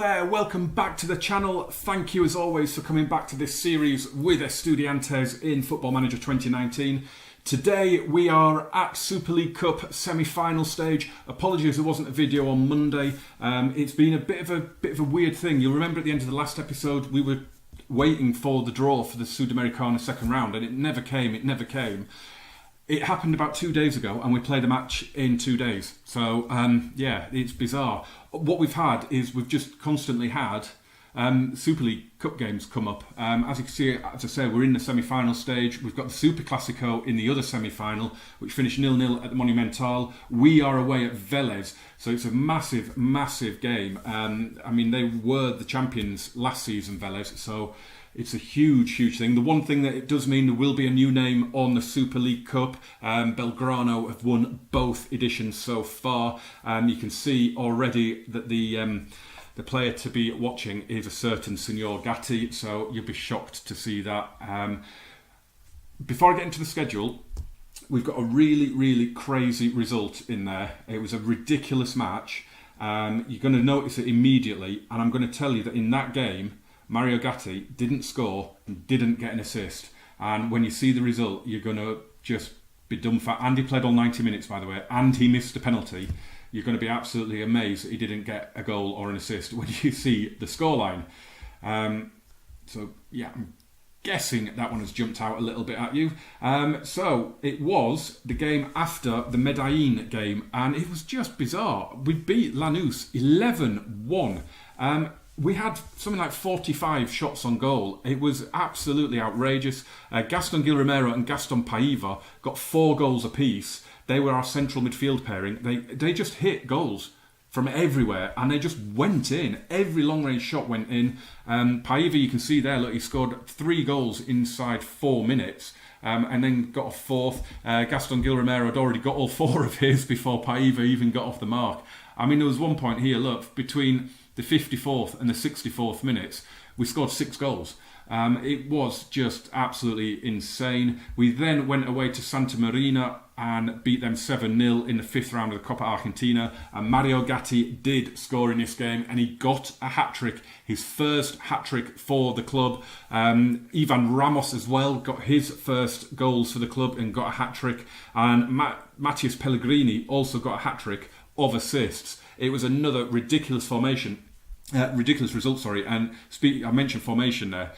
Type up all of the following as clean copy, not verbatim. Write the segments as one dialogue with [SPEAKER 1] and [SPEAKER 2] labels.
[SPEAKER 1] there, welcome back to the channel. Thank you as always for coming back to this series with Estudiantes in Football Manager 2019. Today we are at Super League Cup semi-final stage. Apologies there wasn't a video on Monday. It's been a bit of a weird thing. You'll remember at the end of the last episode we were waiting for the draw for the Sudamericana second round and it never came. It happened about 2 days ago and we played a match in 2 days. So, yeah, it's bizarre. What we've had is we've just constantly had Super League Cup games come up. As you can see, as I say, we're in the semi-final stage. We've got the Super Classico in the other semi-final, which finished 0-0 at the Monumental. We are away at Vélez. So it's a massive, massive game. I mean, they were the champions last season, Vélez. So it's a huge, huge thing. The one thing that it does mean, there will be a new name on the Super League Cup. Belgrano have won both editions so far. You can see already that the player to be watching is a certain Signor Gatti, so you'll be shocked to see that. Before I get into the schedule, we've got a really, really crazy result in there. It was a ridiculous match. You're going to notice it immediately, and I'm going to tell you that in that game, Mario Gatti didn't score and didn't get an assist. And when you see the result, you're going to just be dumbfounded. And he played all 90 minutes, by the way, and he missed a penalty. You're going to be absolutely amazed that he didn't get a goal or an assist when you see the scoreline. So, yeah, I'm guessing that one has jumped out a little bit at you. So, it was the game after the Medellin game, and it was just bizarre. We beat Lanús 11-1. We had something like 45 shots on goal. It was absolutely outrageous. Gaston Gil Romero and Gaston Paiva got 4 goals apiece. They were our central midfield pairing. They just hit goals from everywhere and they just went in. Every long range shot went in. Paiva, you can see there, look, he scored 3 goals inside 4 minutes. And then got a fourth. Gaston Gil Romero had already got all 4 of his before Paiva even got off the mark. I mean, there was one point here, look, between the 54th and the 64th minutes, we scored 6 goals. It was just absolutely insane. We then went away to Santa Marina and beat them 7-0 in the 5th round of the Copa Argentina. And Mario Gatti did score in this game and he got a hat-trick, his first hat-trick for the club. Ivan Ramos as well got his first goals for the club and got a hat-trick. And Matthias Pellegrini also got a hat-trick of assists. It was another ridiculous result. And I mentioned formation there.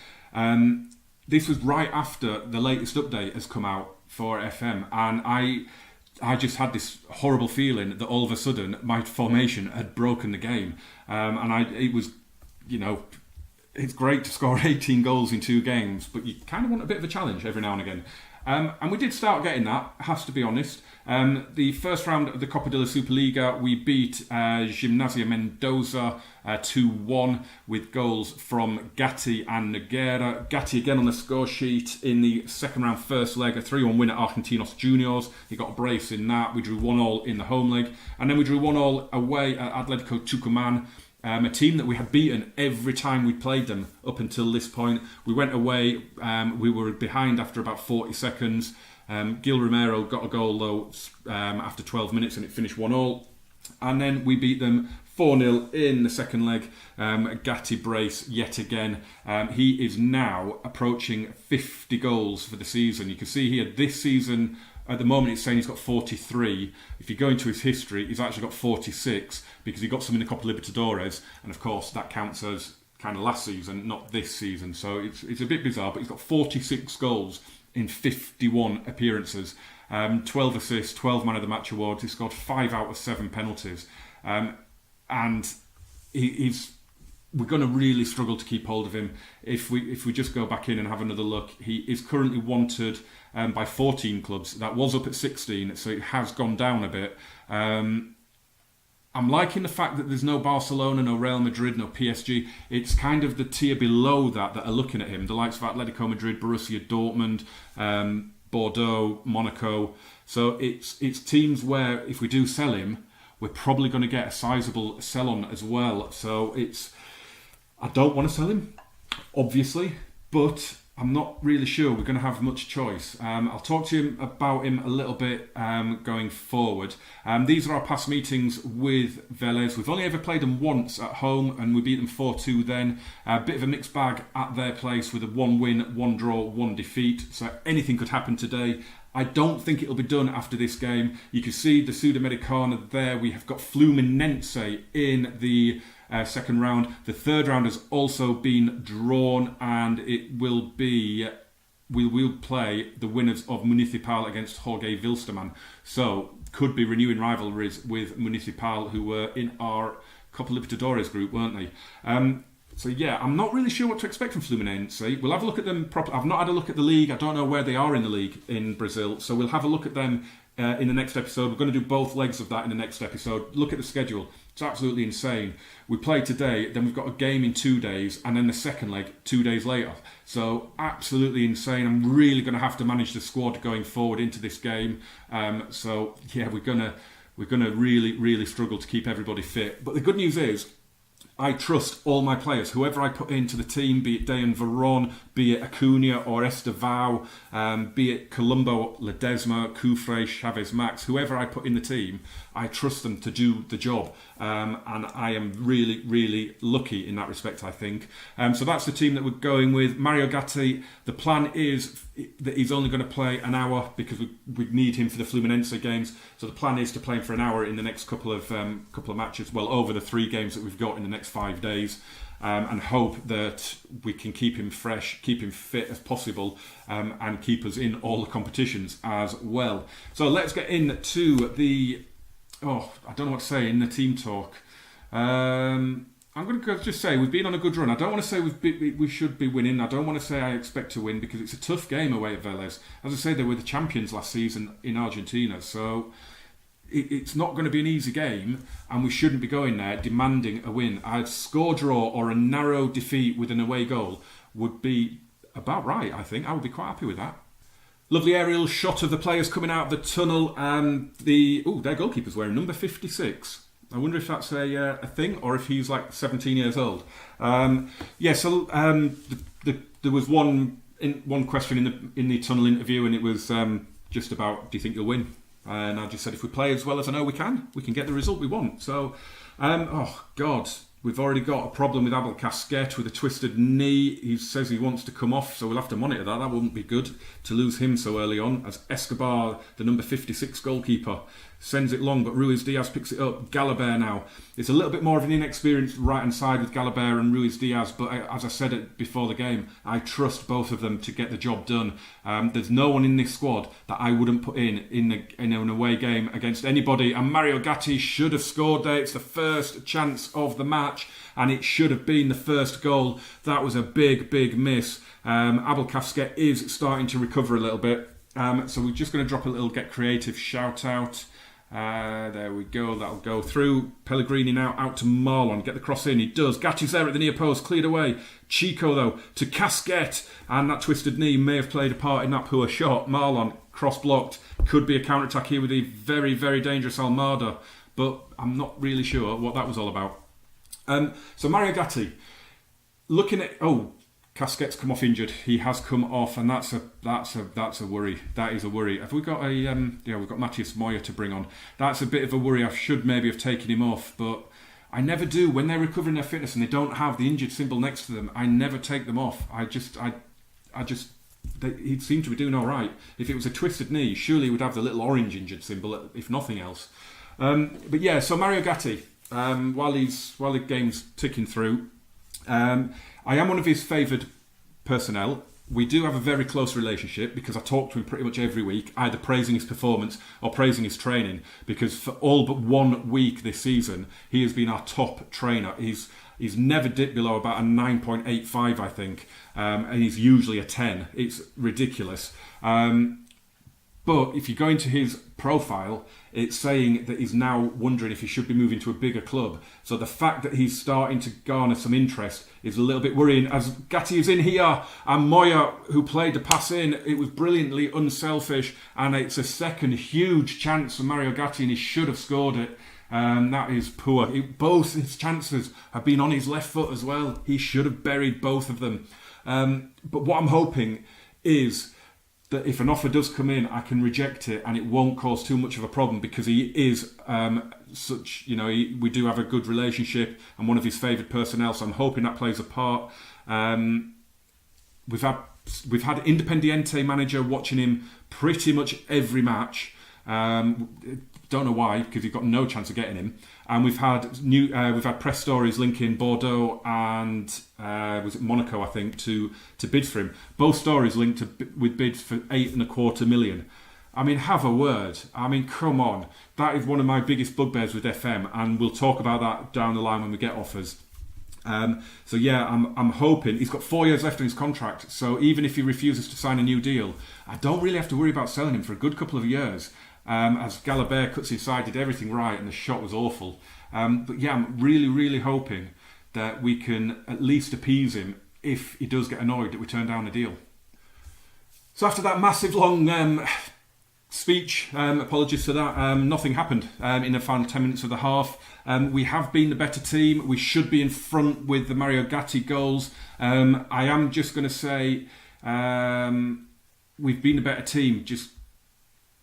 [SPEAKER 1] This was right after the latest update has come out for FM, and I just had this horrible feeling that all of a sudden my formation had broken the game. It was, you know, it's great to score 18 goals in 2 games, but you kind of want a bit of a challenge every now and again. And we did start getting that, has to be honest. The first round of the Copa de la Superliga, we beat Gimnasia Mendoza 2-1 with goals from Gatti and Nogueira. Gatti again on the score sheet in the second round first leg, a 3-1 win at Argentinos Juniors. He got a brace in that. We drew 1-1 in the home leg. And then we drew 1-1 away at Atletico Tucumán. A team that we had beaten every time we played them up until this point. We went away, we were behind after about 40 seconds. Gil Romero got a goal though after 12 minutes and it finished 1-1. And then we beat them 4-0 in the second leg. Gatti brace yet again. He is now approaching 50 goals for the season. You can see here this season, at the moment it's saying he's got 43. If you go into his history, he's actually got 46 because he got some in the Copa Libertadores, and of course that counts as kind of last season, not this season. So it's a bit bizarre, but he's got 46 goals in 51 appearances, 12 assists, 12 man of the match awards. He scored 5 out of 7 penalties, and we're going to really struggle to keep hold of him if we just go back in and have another look. He is currently wanted by 14 clubs. That was up at 16, so it has gone down a bit. I'm liking the fact that there's no Barcelona, no Real Madrid, no PSG. It's kind of the tier below that are looking at him. The likes of Atletico Madrid, Borussia Dortmund, Bordeaux, Monaco. So it's teams where if we do sell him, we're probably going to get a sizable sell-on as well. So I don't want to sell him, obviously, but I'm not really sure we're going to have much choice. I'll talk to you about him a little bit going forward. These are our past meetings with Vélez. We've only ever played them once at home and we beat them 4-2 then. A bit of a mixed bag at their place with a 1 win, 1 draw, 1 defeat. So anything could happen today. I don't think it'll be done after this game. You can see the Sudamericana there. We have got Fluminense in the second round. The third round has also been drawn, and it will be we will play the winners of Municipal against Jorge Wilstermann. So could be renewing rivalries with Municipal, who were in our Copa Libertadores group, weren't they? So yeah, I'm not really sure what to expect from Fluminense. We'll have a look at them properly. I've not had a look at the league. I don't know where they are in the league in Brazil. So we'll have a look at them in the next episode. We're going to do both legs of that in the next episode. Look at the schedule. It's absolutely insane. We play today, then we've got a game in 2 days, and then the second leg 2 days later. So absolutely insane. I'm really going to have to manage the squad going forward into this game. So yeah, we're going to really struggle to keep everybody fit. But the good news is, I trust all my players. Whoever I put into the team, be it Dayan Veron, be it Acuna or Estevao, be it Colombo, Ledesma, Cufré, Chavez Max, whoever I put in the team, I trust them to do the job. And I am really lucky in that respect, I think. So that's the team that we're going with. Mario Gatti, the plan is that he's only going to play an hour because we need him for the Fluminense games. So the plan is to play him for an hour in the next couple of matches, well, over the 3 games that we've got in the next 5 days. And hope that we can keep him fresh, keep him fit as possible, and keep us in all the competitions as well. So let's get into the... I don't know what to say in the team talk. I'm going to just say we've been on a good run. I don't want to say we should be winning. I don't want to say I expect to win because it's a tough game away at Vélez. As I say, they were the champions last season in Argentina. So it's not going to be an easy game, and we shouldn't be going there demanding a win. A score draw or a narrow defeat with an away goal would be about right, I think. I would be quite happy with that. Lovely aerial shot of the players coming out of the tunnel, and their goalkeeper's wearing number 56. I wonder if that's a thing or if he's like 17 years old. There was one question in the tunnel interview, and it was just about, do you think you'll win? And I just said, if we play as well as I know we can get the result we want. So, we've already got a problem with Abel Casquet with a twisted knee. He says he wants to come off, so we'll have to monitor that. That wouldn't be good to lose him so early on, as Escobar, the number 56 goalkeeper, sends it long, but Ruiz Diaz picks it up. Galabert now. It's a little bit more of an inexperienced right-hand side with Galabert and Ruiz Diaz, but as I said it before the game, I trust both of them to get the job done. There's no one in this squad that I wouldn't put in an away game against anybody, and Mario Gatti should have scored there. It's the first chance of the match, and it should have been the first goal. That was a big miss. Abel Casquet is starting to recover a little bit, so we're just going to drop a little Get Creative shout out. There we go, that'll go through. Pellegrini now out to Marlon, get the cross in, he does. Gatti's there at the near post, cleared away. Chico though to Casquet, and that twisted knee may have played a part in that poor shot. Marlon cross blocked, could be a counter attack here with the very dangerous Almada, but I'm not really sure what that was all about. So Mario Gatti, looking at Casquet's come off injured. He has come off, and that's a worry. That is a worry. Have we got we've got Matthias Moya to bring on. That's a bit of a worry. I should maybe have taken him off, but I never do. When they're recovering their fitness and they don't have the injured symbol next to them, I never take them off. He'd seem to be doing all right. If it was a twisted knee, surely he would have the little orange injured symbol, if nothing else. But yeah, so Mario Gatti, while the game's ticking through, I am one of his favoured personnel. We do have a very close relationship because I talk to him pretty much every week, either praising his performance or praising his training, because for all but 1 week this season, he has been our top trainer. He's never dipped below about a 9.85, I think, and he's usually a 10. It's ridiculous. But if you go into his profile, it's saying that he's now wondering if he should be moving to a bigger club. So the fact that he's starting to garner some interest is a little bit worrying. As Gatti is in here, and Moya, who played the pass in, it was brilliantly unselfish, and it's a second huge chance for Mario Gatti, and he should have scored it. That is poor. Both his chances have been on his left foot as well. He should have buried both of them. But what I'm hoping is that if an offer does come in, I can reject it and it won't cause too much of a problem, because he is we do have a good relationship and one of his favoured personnel, so I'm hoping that plays a part. We've had Independiente manager watching him pretty much every match. Don't know why, because he's got no chance of getting him. And we've had press stories linking Bordeaux and was it Monaco, I think, to bid for him. Both stories linked with bids for $8.25 million. I mean, have a word. I mean, come on. That is one of my biggest bugbears with FM, and we'll talk about that down the line when we get offers. I'm hoping he's got 4 years left on his contract. So even if he refuses to sign a new deal, I don't really have to worry about selling him for a good couple of years. As Galabert cuts inside, did everything right, and the shot was awful. But yeah, I'm really, really hoping that we can at least appease him if he does get annoyed that we turn down a deal. So after that massive long speech, apologies for that, nothing happened in the final 10 minutes of the half. We have been the better team. We should be in front with the Mario Gatti goals. I am just going to say we've been the better team. Just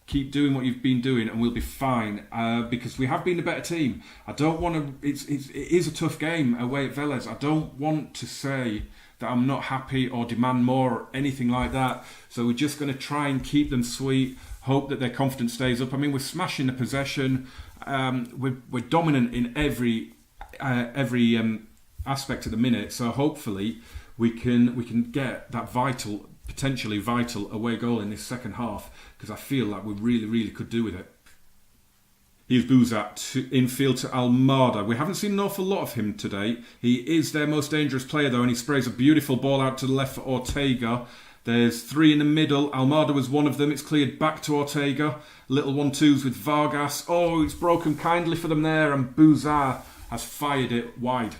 [SPEAKER 1] keep doing what you've been doing and we'll be fine, because we have been the better team. I don't want to... It is a tough game away at Vélez. I don't want to say that I'm not happy or demand more or anything like that. So we're just going to try and keep them sweet, hope that their confidence stays up. I mean, we're smashing the possession. We're dominant in every aspect at the minute. So hopefully we can get that potentially vital away goal in this second half, because I feel like we really, really could do with it. Here's Bouzat infield to Almada. We haven't seen an awful lot of him today. He is their most dangerous player though, and he sprays a beautiful ball out to the left for Ortega. There's three in the middle. Almada was one of them. It's cleared back to Ortega. Little 1-2s with Vargas. Oh, it's broken kindly for them there, and Bouzat has fired it wide.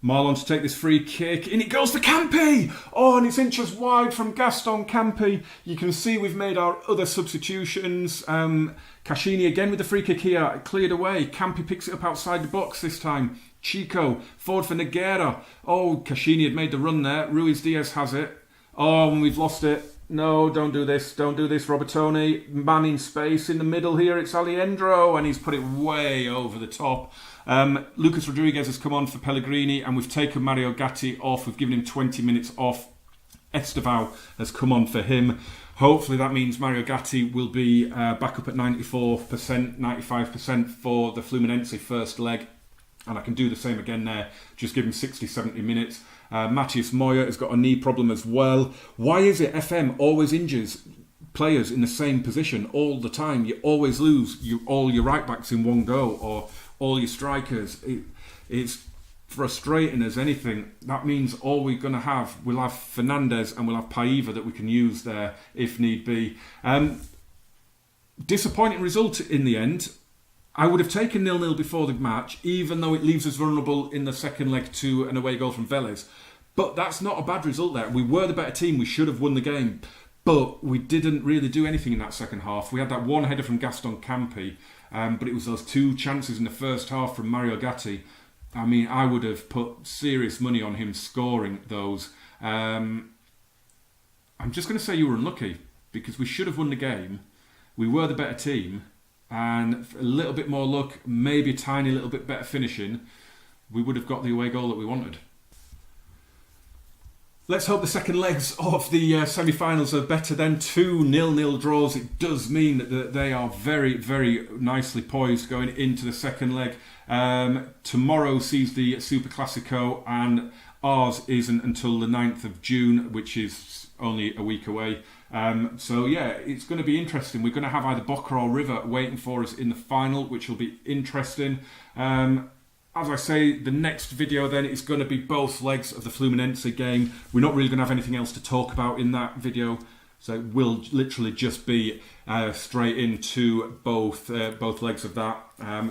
[SPEAKER 1] Marlon to take this free kick. In it goes to Campi! Oh, and it's inches wide from Gaston Campi. You can see we've made our other substitutions. Caccini again with the free kick here. It cleared away. Campi picks it up outside the box this time. Chico, forward for Nogueira. Oh, Caccini had made the run there. Ruiz Diaz has it. Oh, and we've lost it. No, don't do this. Don't do this, Robertoni. Man in space in the middle here. It's Alejandro, and he's put it way over the top. Lucas Rodriguez has come on for Pellegrini, and we've taken Mario Gatti off. We've given him 20 minutes off. Estevao has come on for him. Hopefully that means Mario Gatti will be back up at 94%, 95% for the Fluminense first leg. And I can do the same again there. Just give him 60, 70 minutes. Matheus Moya has got a knee problem as well. Why is it FM always injures players in the same position all the time? You always lose all your right backs in one go, or all your strikers. It's frustrating as anything. That means all we're going to have, we'll have Fernandez and we'll have Paiva that we can use there if need be. Disappointing result in the end. I would have taken 0-0 before the match, even though it leaves us vulnerable in the second leg to an away goal from Vélez. But that's not a bad result there. We were the better team. We should have won the game. But we didn't really do anything in that second half. We had that one header from Gaston Campi, but it was those two chances in the first half from Mario Gatti. I mean, I would have put serious money on him scoring those. I'm just going to say you were unlucky, because we should have won the game. We were the better team. And a little bit more luck, maybe a tiny little bit better finishing, we would have got the away goal that we wanted. Let's hope the second legs of the semi-finals are better than 2 0-0 draws. It does mean that they are very, very nicely poised going into the second leg. Tomorrow sees the Super Classico, and ours isn't until the 9th of June, which is only a week away. So yeah, it's going to be interesting. We're going to have either Boca or River waiting for us in the final, which will be interesting. As I say, the next video then is going to be both legs of the Fluminense game. We're not really going to have anything else to talk about in that video, so it will literally just be straight into both legs of that.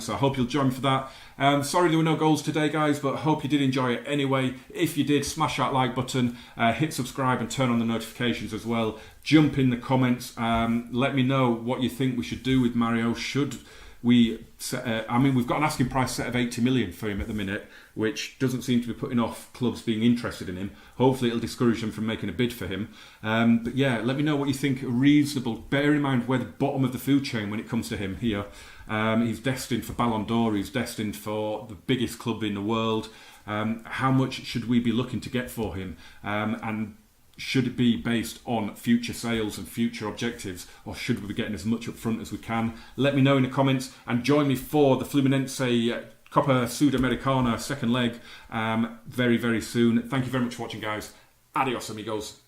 [SPEAKER 1] So I hope you'll join me for that. Sorry there were no goals today, guys, but I hope you did enjoy it anyway. If you did, smash that like button, hit subscribe and turn on the notifications as well. Jump in the comments, let me know what you think we should do with Mario. Should we've got an asking price set of 80 million for him at the minute, which doesn't seem to be putting off clubs being interested in him. Hopefully it'll discourage them from making a bid for him. But yeah, let me know what you think reasonable. Bear in mind we're the bottom of the food chain when it comes to him here. He's destined for Ballon d'Or. He's destined for the biggest club in the world. How much should we be looking to get for him? And should it be based on future sales and future objectives, or should we be getting as much up front as we can? Let me know in the comments, and join me for the Fluminense Copa Sudamericana second leg very, very soon. Thank you very much for watching, guys. Adios, amigos.